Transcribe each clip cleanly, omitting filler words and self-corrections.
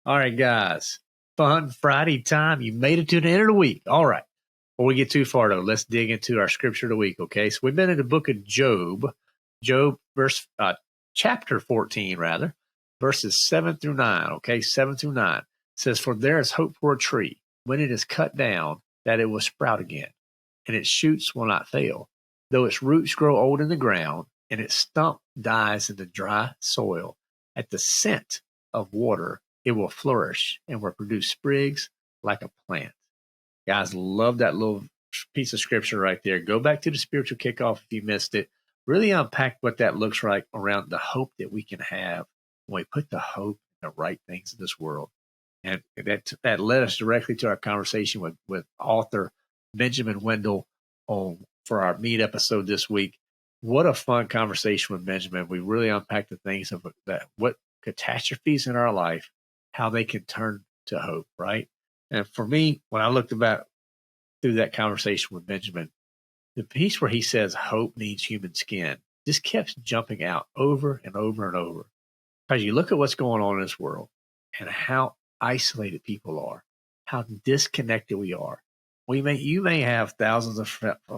All right, guys. Fun Friday time. You made it to the end of the week. All right. Before we get too far, though, let's dig into our scripture of the week, okay? So we've been in the book of Job, chapter 14, rather, verses 7 through 9, okay? 7 through 9. It says, "For there is hope for a tree, when it is cut down, that it will sprout again, and its shoots will not fail. Though its roots grow old in the ground, and its stump dies in the dry soil, at the scent of water, it will flourish and will produce sprigs like a plant." Guys, love that little piece of scripture right there. Go back to the spiritual kickoff if you missed it. Really unpack what that looks like around the hope that we can have when we put the hope in the right things in this world. And that led us directly to our conversation with author Benjamin Wendell for our meet episode this week. What a fun conversation with Benjamin. We really unpacked the things of that, what catastrophes in our life, how they can turn to hope, right? And for me, when I looked about through that conversation with Benjamin, the piece where he says hope needs human skin just kept jumping out over and over and over. Because you look at what's going on in this world and how isolated people are, how disconnected we are. You may have thousands of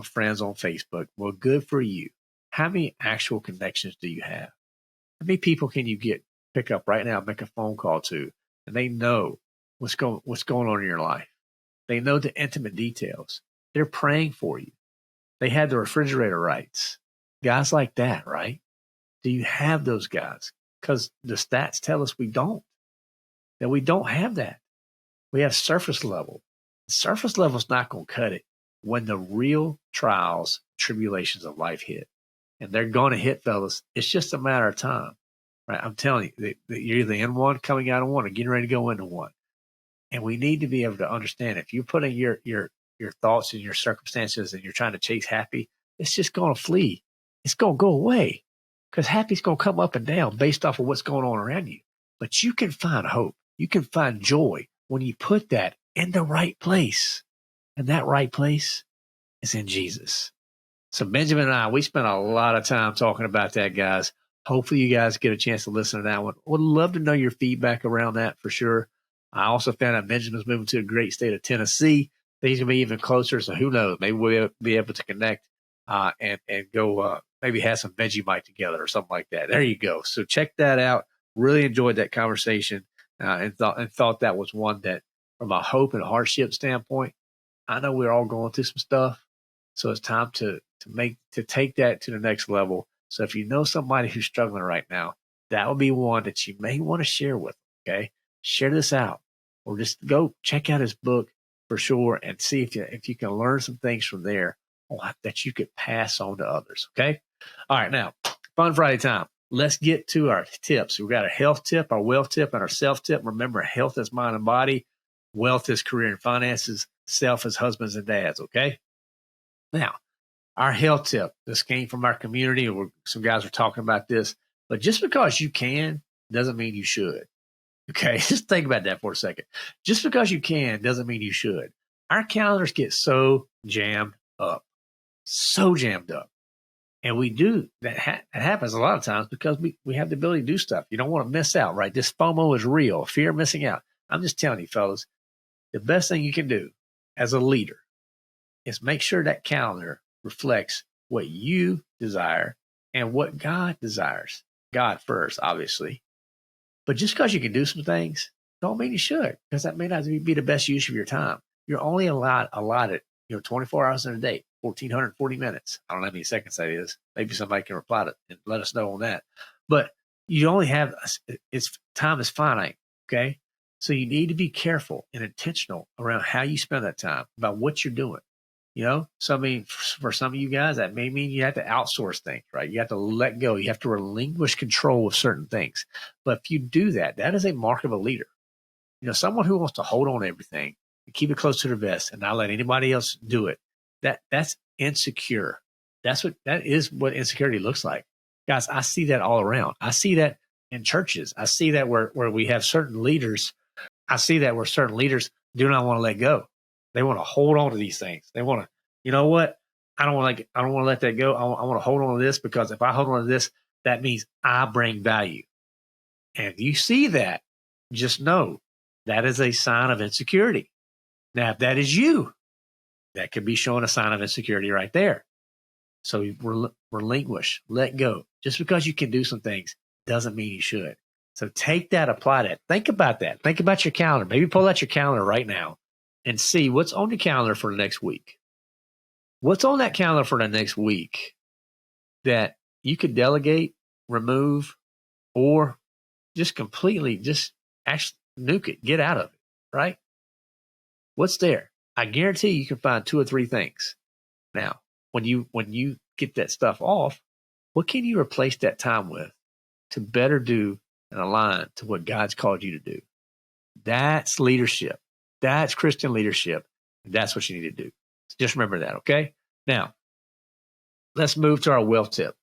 friends on Facebook. Well, good for you. How many actual connections do you have? How many people can you pick up right now, make a phone call to, and they know what's going on in your life? They know the intimate details. They're praying for you. They had the refrigerator rights. Guys like that, right? Do you have those guys? Because the stats tell us we don't. That we don't have that. We have surface level. Surface level is not going to cut it when the real trials, tribulations of life hit. And they're going to hit, fellas. It's just a matter of time, right? I'm telling you, that you're either in one, coming out of one, or getting ready to go into one. And we need to be able to understand if you're putting your thoughts and your circumstances and you're trying to chase happy, it's just going to flee. It's going to go away because happy's going to come up and down based off of what's going on around you. But you can find hope. You can find joy when you put that in the right place. And that right place is in Jesus. So Benjamin and I, we spent a lot of time talking about that, guys. Hopefully you guys get a chance to listen to that one. Would love to know your feedback around that for sure. I also found out Benjamin's moving to a great state of Tennessee. He's going to be even closer, so who knows? Maybe we'll be able to connect and go maybe have some Vegemite together or something like that. There you go. So check that out. Really enjoyed that conversation and thought that was one that, from a hope and hardship standpoint, I know we're all going through some stuff, so it's time to take that to the next level. So if you know somebody who's struggling right now, that would be one that you may want to share with. Okay, share this out, or just go check out his book for sure and see if you can learn some things from there that you could pass on to others. Okay, all right, now Fun Friday time. Let's get to our tips. We've got a health tip, our wealth tip, and our self tip. Remember, health is mind and body, wealth is career and finances, self is husbands and dads. Okay. Now, our health tip, this came from our community. Some guys were talking about this, but just because you can doesn't mean you should. Okay, just think about that for a second. Just because you can doesn't mean you should. Our calendars get so jammed up. And we do that. That happens a lot of times because we have the ability to do stuff. You don't want to miss out, right? This FOMO is real, fear of missing out. I'm just telling you, fellas, the best thing you can do as a leader is make sure that calendar reflects what you desire and what God desires. God first, obviously. But just because you can do some things, don't mean you should, because that may not be the best use of your time. You're only allotted 24 hours in a day, 1,440 minutes. I don't know how many seconds that is. Maybe somebody can reply to and let us know on that. But you only have, time is finite, okay? So you need to be careful and intentional around how you spend that time, about what you're doing. So I mean, for some of you guys, that may mean you have to outsource things, right? You have to let go. You have to relinquish control of certain things. But if you do that, that is a mark of a leader. Someone who wants to hold on to everything and keep it close to their vest and not let anybody else do it. That's insecure. That is what insecurity looks like. Guys, I see that all around. I see that in churches. I see that where we have certain leaders. I see that where certain leaders do not want to let go. They want to hold on to these things. They want to, you know what? I don't want to let that go. I want to hold on to this, because if I hold on to this, that means I bring value. And if you see that, just know That is a sign of insecurity. Now, if that is you, that could be showing a sign of insecurity right there. So relinquish, let go. Just because you can do some things doesn't mean you should. So take that, apply that. Think about that. Think about your calendar. Maybe pull out your calendar right now and see what's on the calendar for the next week. What's on that calendar for the next week that you could delegate, remove, or just completely just actually nuke it, get out of it, right? What's there? I guarantee you can find 2 or 3 things. Now, when you get that stuff off, what can you replace that time with to better do and align to what God's called you to do? That's leadership. That's Christian leadership. And that's what you need to do. So just remember that, okay? Now, let's move to our wealth tip.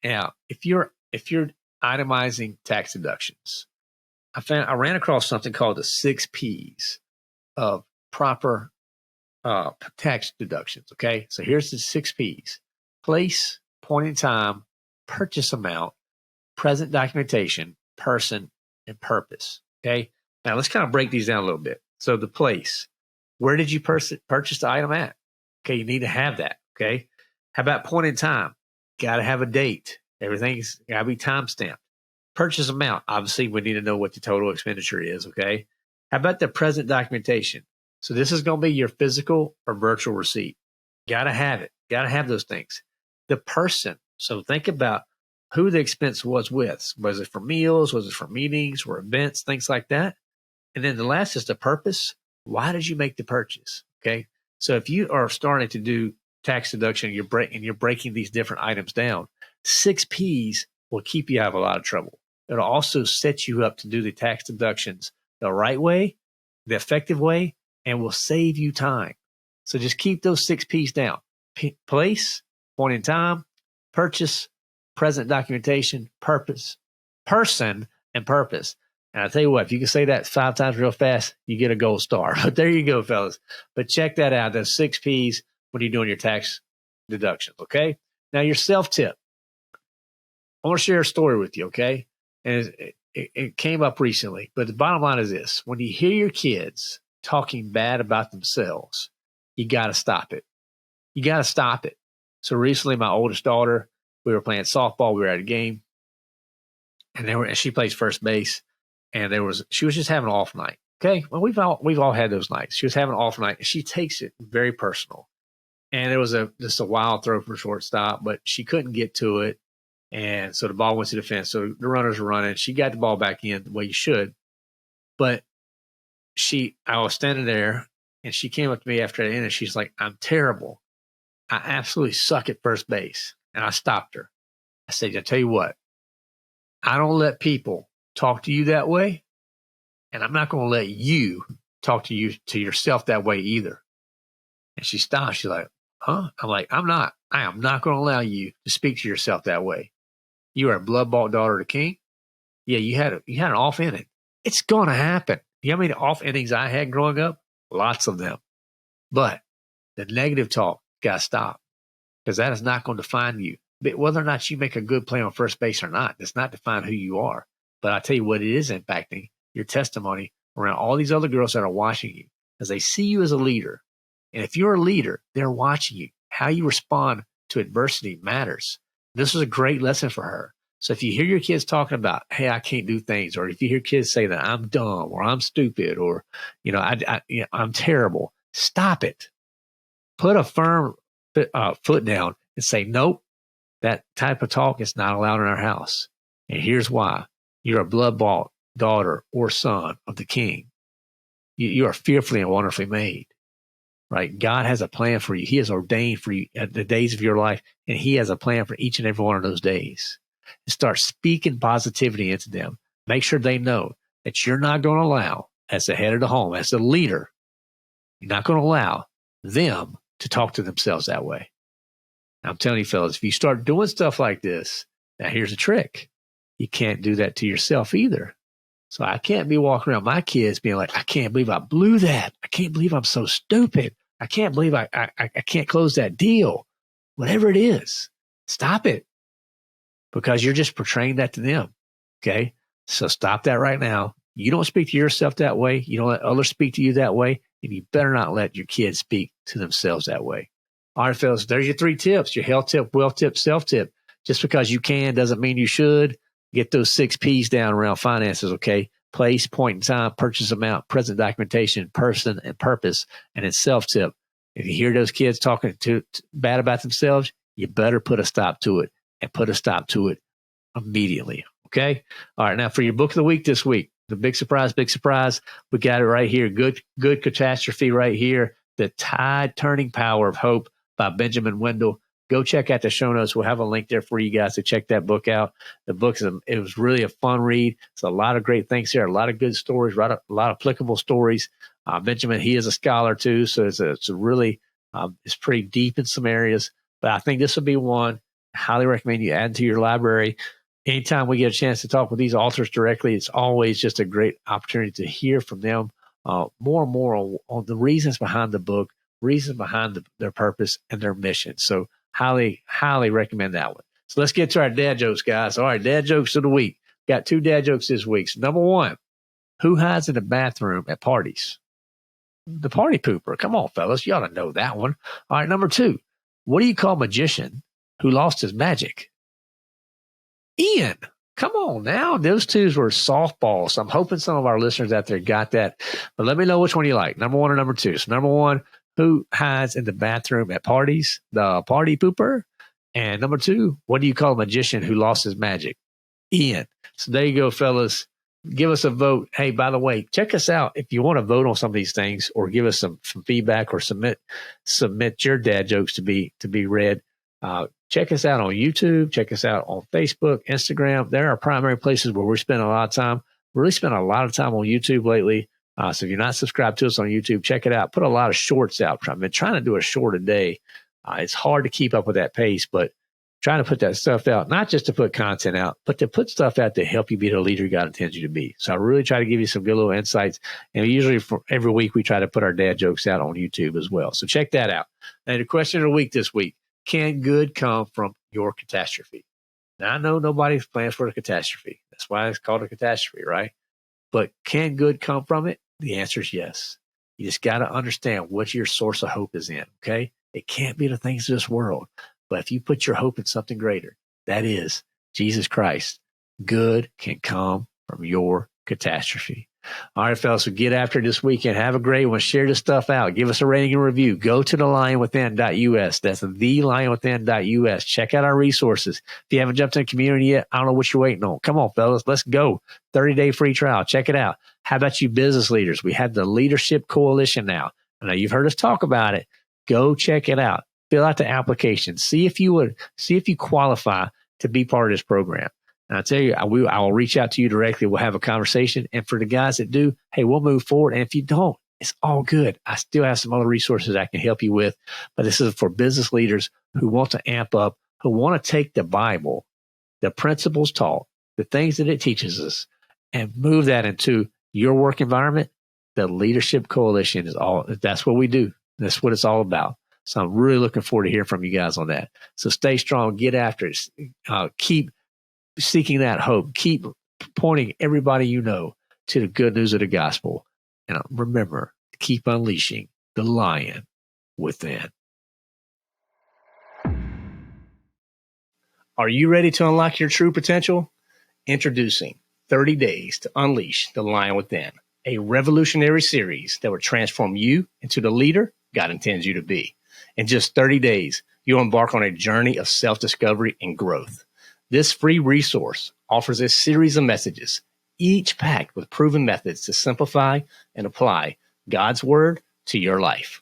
Now, if you're itemizing tax deductions, I ran across something called the 6 P's of proper tax deductions. Okay, so here's the 6 P's: place, point in time, purchase amount, present documentation, person, and purpose. Okay, now let's kind of break these down a little bit. So the place, where did you purchase the item at? Okay, you need to have that. Okay, how about point in time? Got to have a date. Everything's got to be time stamped. Purchase amount, obviously we need to know what the total expenditure is. Okay, how about the present documentation? So this is going to be your physical or virtual receipt. Got to have it. Got to have those things. The person. So think about who the expense was with. Was it for meals? Was it for meetings or events? Things like that. And then the last is the purpose. Why did you make the purchase? Okay. So if you are starting to do tax deduction, you're breaking these different items down, 6 P's will keep you out of a lot of trouble. It'll also set you up to do the tax deductions the right way, the effective way, and will save you time. So just keep those 6 P's down. Place, point in time, purchase, present documentation, purpose, person, and purpose. And I tell you what, if you can say that 5 times real fast, you get a gold star. But there you go, fellas. But check that out. Those 6 P's when you're doing your tax deductions, okay? Now, your self-tip. I want to share a story with you, okay? And it came up recently. But the bottom line is this. When you hear your kids talking bad about themselves, you got to stop it. You got to stop it. So recently, my oldest daughter, we were playing softball. We were at a game, and she plays first base. And she was just having an off night. Okay, well, we've all had those nights. She was having an off night, and she takes it very personal. And it was just a wild throw for shortstop, but she couldn't get to it, and so the ball went to the fence. So the runners were running. She got the ball back in the way you should, but I was standing there, and she came up to me after the end, and she's like, "I'm terrible. I absolutely suck at first base." And I stopped her. I said, "I tell you what, I don't let people talk to you that way, and I'm not going to let you talk to yourself that way either." And she stopped. She's like, "Huh?" I'm like, I am not going to allow you to speak to yourself that way. You are a blood-bought daughter of the king. Yeah, you had an off inning. It's going to happen. You know how many off innings I had growing up? Lots of them. But the negative talk got to stop, because that is not going to define you. But whether or not you make a good play on first base or not, does not define who you are. But I tell you what, it is impacting your testimony around all these other girls that are watching you, as they see you as a leader. And if you're a leader, they're watching you. How you respond to adversity matters. This was a great lesson for her. So if you hear your kids talking about, "Hey, I can't do things," or if you hear kids say that I'm dumb or I'm stupid or, I'm terrible, stop it. Put a firm foot down and say, "Nope, that type of talk is not allowed in our house. And here's why. You're a blood-bought daughter or son of the king. You are fearfully and wonderfully made." Right? God has a plan for you. He has ordained for you the days of your life, and he has a plan for each and every one of those days. And start speaking positivity into them. Make sure they know that you're not going to allow, as the head of the home, as the leader, you're not going to allow them to talk to themselves that way. I'm telling you, fellas, if you start doing stuff like this, now here's a trick. You can't do that to yourself either. So I can't be walking around my kids being like, "I can't believe I blew that. I can't believe I'm so stupid. I can't believe I can't close that deal." Whatever it is, stop it, because you're just portraying that to them. Okay? So stop that right now You don't speak to yourself that way. You don't let others speak to you that way. And you better not let your kids speak to themselves that way. All right, fellas, there's your 3 tips, your health tip, wealth tip, self tip. Just because you can doesn't mean you should. Get those 6 P's down around finances, okay? Place, point in time, purchase amount, present documentation, person, and purpose. And then self tip. If you hear those kids talking bad about themselves, you better put a stop to it, and put a stop to it immediately. Okay. All right. Now for your book of the week this week, the big surprise. We got it right here. Good catastrophe right here. The Tide Turning Power of Hope by Benjamin Wendell. Go check out the show notes. We'll have a link there for you guys to check that book out. The book it was really a fun read. It's a lot of great things here, a lot of good stories, a lot of applicable stories. Benjamin, he is a scholar too, so it's really it's pretty deep in some areas. But I think this will be one I highly recommend you add to your library. Anytime we get a chance to talk with these authors directly, it's always just a great opportunity to hear from them more and more on the reasons behind the book, reasons behind their purpose and their mission. So highly, highly recommend that one. So let's get to our dad jokes, guys. All right, dad jokes of the week. Got 2 dad jokes this week. So number 1, who hides in the bathroom at parties? The party pooper. Come on, fellas. You ought to know that one. All right, number 2, what do you call a magician who lost his magic? Ian. Come on now. Those 2s were softballs. So I'm hoping some of our listeners out there got that. But let me know which one you like, number 1 or number 2. So number 1, who hides in the bathroom at parties? The party pooper. And number 2, what do you call a magician who lost his magic? Ian. So there you go, fellas. Give us a vote. Hey, by the way, check us out. If you want to vote on some of these things or give us some feedback or submit your dad jokes to be read, check us out on YouTube. Check us out on Facebook, Instagram. They're our primary places where we spend a lot of time. We really spent a lot of time on YouTube lately. So if you're not subscribed to us on YouTube, check it out. Put a lot of shorts out. I've been trying to do a short a day. It's hard to keep up with that pace, but trying to put that stuff out, not just to put content out, but to put stuff out to help you be the leader God intends you to be. So I really try to give you some good little insights. And usually for every week, we try to put our dad jokes out on YouTube as well. So check that out. And the question of the week this week, can good come from your catastrophe? Now, I know nobody plans for a catastrophe. That's why it's called a catastrophe, right? But can good come from it? The answer is yes. You just got to understand what your source of hope is in, okay? It can't be the things of this world. But if you put your hope in something greater, that is Jesus Christ, good can come from your catastrophe. All right, fellas, so get after it this weekend. Have a great one. Share this stuff out. Give us a rating and review. Go to thelionwithin.us. That's thelionwithin.us. Check out our resources. If you haven't jumped in the community yet, I don't know what you're waiting on. Come on, fellas. Let's go. 30-day free trial. Check it out. How about you business leaders? We have the Leadership Coalition now. I know you've heard us talk about it. Go check it out. Fill out the application. See if you qualify to be part of this program. And I tell you, I will reach out to you directly. We'll have a conversation. And for the guys that do, hey, we'll move forward. And if you don't, it's all good. I still have some other resources I can help you with. But this is for business leaders who want to amp up, who want to take the Bible, the principles taught, the things that it teaches us, and move that into your work environment. The Leadership Coalition that's what we do. That's what it's all about. So I'm really looking forward to hearing from you guys on that. So stay strong, get after it, keep seeking that hope, keep pointing everybody you know to the good news of the gospel. And remember, keep unleashing the lion within. Are you ready to unlock your true potential? Introducing 30 Days to Unleash the Lion Within, a revolutionary series that will transform you into the leader God intends you to be. In just 30 days, you'll embark on a journey of self-discovery and growth. This free resource offers a series of messages, each packed with proven methods to simplify and apply God's word to your life.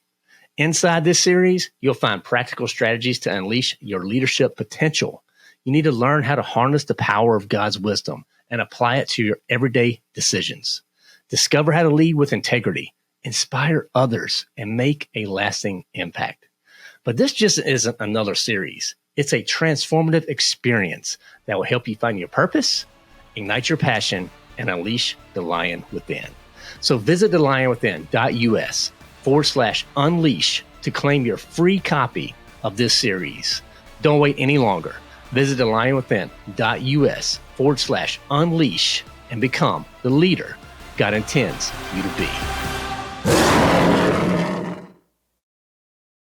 Inside this series, you'll find practical strategies to unleash your leadership potential. You need to learn how to harness the power of God's wisdom and apply it to your everyday decisions. Discover how to lead with integrity, inspire others, and make a lasting impact. But this just isn't another series. It's a transformative experience that will help you find your purpose, ignite your passion, and unleash the lion within. So visit thelionwithin.us/unleash to claim your free copy of this series. Don't wait any longer. Visit thelionwithin.us/unleash and become the leader God intends you to be.